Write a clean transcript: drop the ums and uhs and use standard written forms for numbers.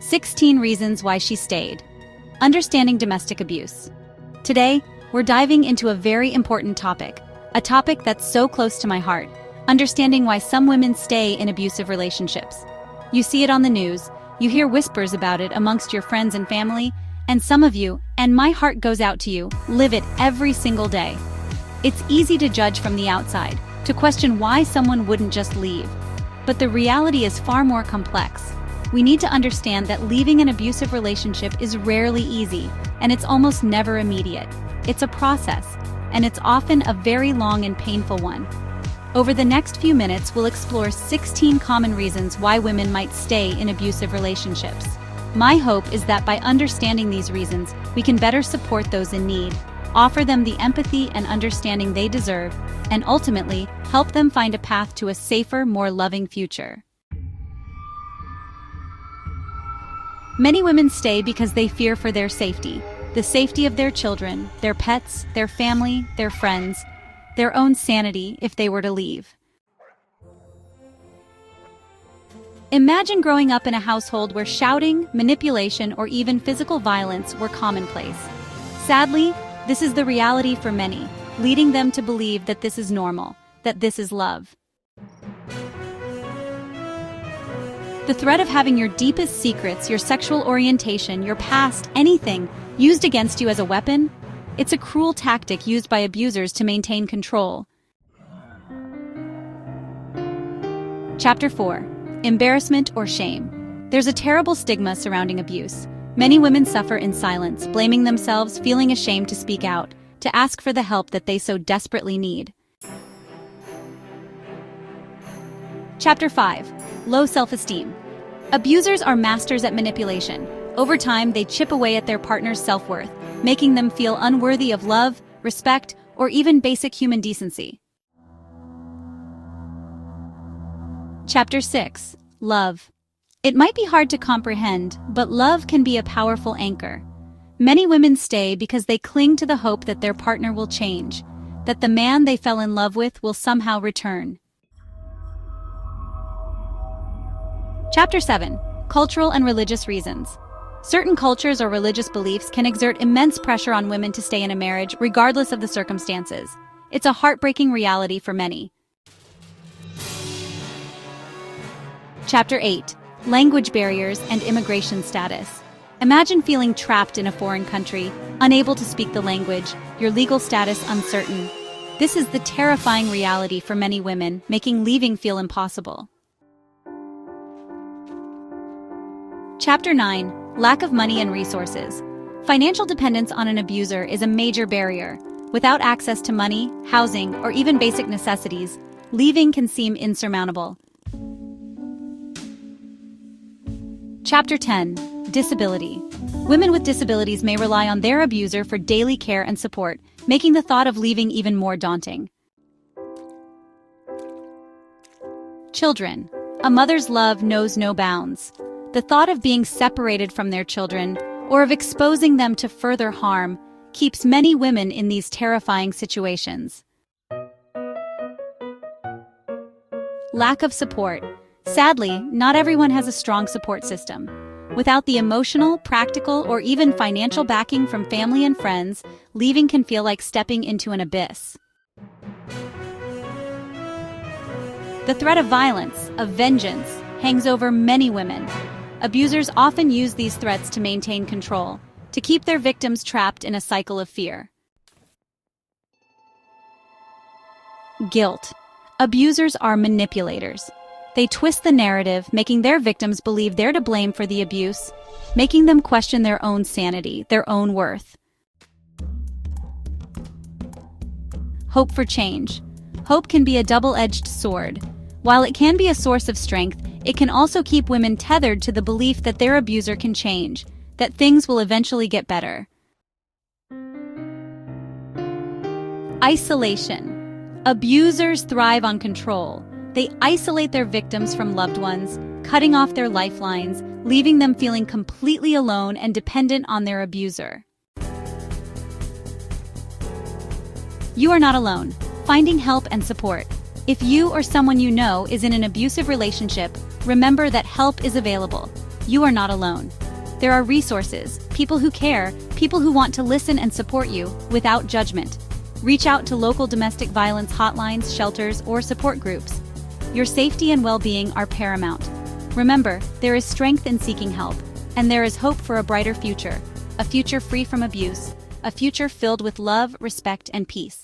16 Reasons Why She Stayed. Understanding domestic abuse. Today, we're diving into a very important topic, a topic that's so close to my heart, understanding why some women stay in abusive relationships. You see it on the news, you hear whispers about it amongst your friends and family, and some of you, and my heart goes out to you, live it every single day. It's easy to judge from the outside, to question why someone wouldn't just leave. But the reality is far more complex. We need to understand that leaving an abusive relationship is rarely easy, and it's almost never immediate. It's a process, and it's often a very long and painful one. Over the next few minutes, we'll explore 16 common reasons why women might stay in abusive relationships. My hope is that by understanding these reasons, we can better support those in need, offer them the empathy and understanding they deserve, and ultimately help them find a path to a safer, more loving future. Many women stay because they fear for their safety, the safety of their children, their pets, their family, their friends, their own sanity if they were to leave. Imagine growing up in a household where shouting, manipulation, or even physical violence were commonplace. Sadly, this is the reality for many, leading them to believe that this is normal, that this is love. The threat of having your deepest secrets, your sexual orientation, your past, anything, used against you as a weapon? It's a cruel tactic used by abusers to maintain control. Chapter 4. Embarrassment or shame. There's a terrible stigma surrounding abuse. Many women suffer in silence, blaming themselves, feeling ashamed to speak out, to ask for the help that they so desperately need. Chapter 5. Low self-esteem. Abusers are masters at manipulation. Over time, they chip away at their partner's self-worth, making them feel unworthy of love, respect, or even basic human decency. Chapter 6. Love. It might be hard to comprehend, but love can be a powerful anchor. Many women stay because they cling to the hope that their partner will change, that the man they fell in love with will somehow return. Chapter 7. Cultural and religious reasons. Certain cultures or religious beliefs can exert immense pressure on women to stay in a marriage, regardless of the circumstances. It's a heartbreaking reality for many. Chapter 8. Language barriers and immigration status. Imagine feeling trapped in a foreign country, unable to speak the language, your legal status uncertain. This is the terrifying reality for many women, making leaving feel impossible. Chapter 9. Lack of money and resources. Financial dependence on an abuser is a major barrier. Without access to money, housing, or even basic necessities, leaving can seem insurmountable. Chapter 10. Disability. Women with disabilities may rely on their abuser for daily care and support, making the thought of leaving even more daunting. Children. A mother's love knows no bounds. The thought of being separated from their children, or of exposing them to further harm, keeps many women in these terrifying situations. Lack of support. Sadly, not everyone has a strong support system. Without the emotional, practical, or even financial backing from family and friends, leaving can feel like stepping into an abyss. The threat of violence, of vengeance, hangs over many women. Abusers often use these threats to maintain control, to keep their victims trapped in a cycle of fear. Guilt. Abusers are manipulators. They twist the narrative, making their victims believe they're to blame for the abuse, making them question their own sanity, their own worth. Hope for change. Hope can be a double-edged sword. While it can be a source of strength, it can also keep women tethered to the belief that their abuser can change, that things will eventually get better. Isolation. Abusers thrive on control. They isolate their victims from loved ones, cutting off their lifelines, leaving them feeling completely alone and dependent on their abuser. You are not alone. Finding help and support. If you or someone you know is in an abusive relationship, remember that help is available. You are not alone. There are resources, people who care, people who want to listen and support you without judgment. Reach out to local domestic violence hotlines, shelters, or support groups. Your safety and well-being are paramount. Remember, there is strength in seeking help, and there is hope for a brighter future, a future free from abuse, a future filled with love, respect, and peace.